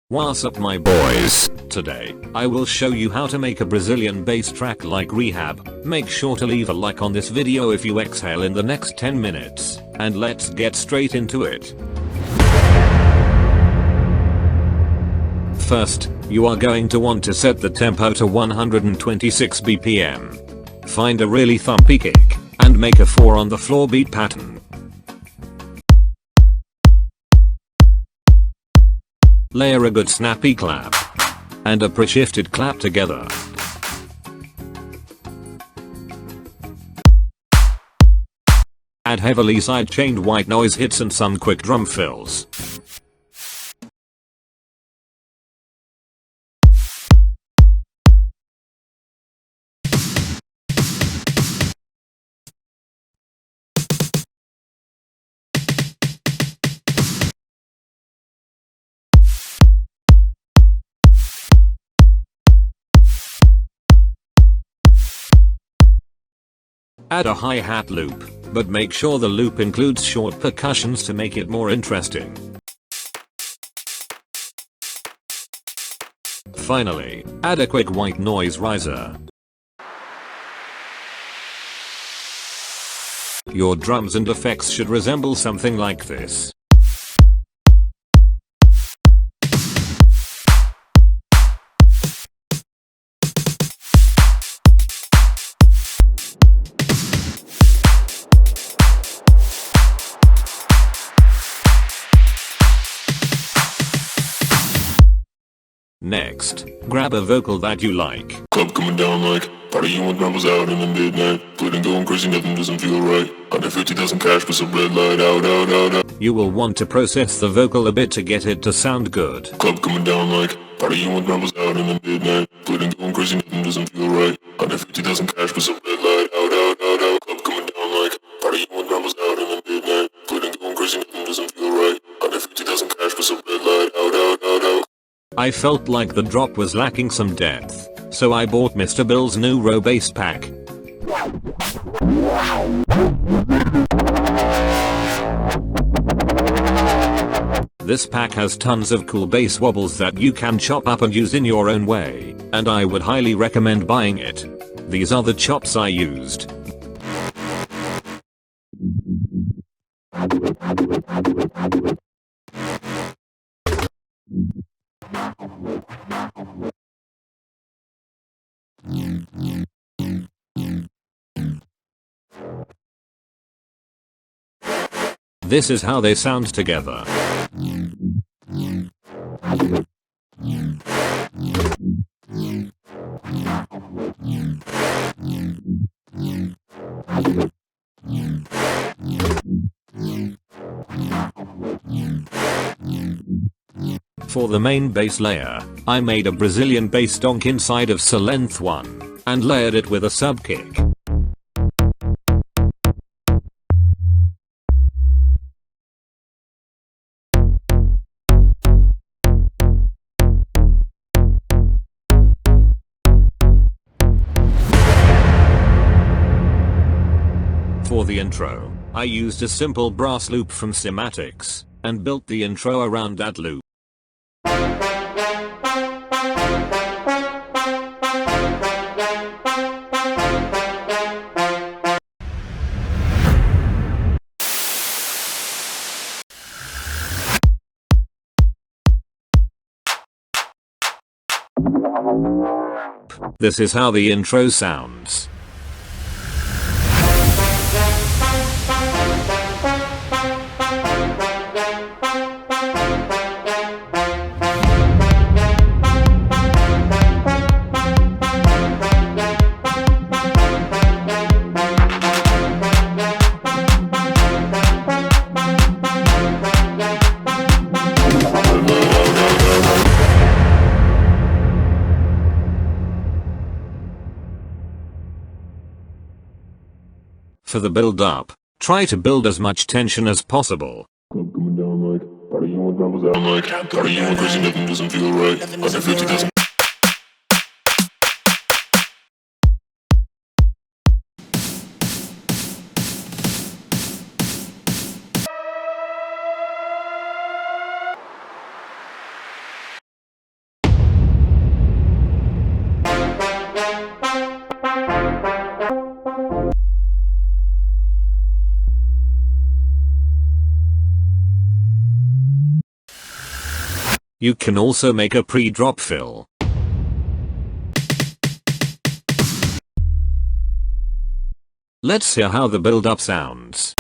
What's up my boys? Today, I will show you how to make a Brazilian bass track like R3HAB. Make sure to leave a like on this video if you exhale in the next 10 minutes. And let's get straight into it. First, you are going to want to set the tempo to 126 BPM. Find a really thumpy kick, and make a 4 on the floor beat pattern. Layer a good snappy clap and a pre-shifted clap together. Add heavily side-chained white noise hits and some quick drum fills. Add a hi-hat loop, but make sure the loop includes short percussions to make it more interesting. Finally, add a quick white noise riser. Your drums and effects should resemble something like this. Next, grab a vocal that you like. Club coming down like partying with numbers out in the midnight. Bleeding, going crazy, nothing doesn't feel right. 150,000 cash with some red light out. You will want to process the vocal a bit to get it to sound good. Club coming down like partying with numbers out in the midnight. Bleeding, going crazy, nothing doesn't feel right. 150,000 cash with some red light out. Club coming down like partying with numbers out in the midnight. Bleeding, going crazy, nothing doesn't feel right. 150,000 cash with some red light out. I felt like the drop was lacking some depth, so I bought Mr. Bill's new Row bass pack. This pack has tons of cool bass wobbles that you can chop up and use in your own way, and I would highly recommend buying it. These are the chops I used. This is how they sound together. For the main bass layer, I made a Brazilian bass donk inside of a length 1, and layered it with a sub kick. For the intro, I used a simple brass loop from Cymatics, and built the intro around that loop. This is how the intro sounds. For the build up, try to build as much tension as possible. Club coming down like partying with numbers out like partying with crazy, nothing doesn't feel right. 150,000 You can also make a pre-drop fill. Let's hear how the build-up sounds.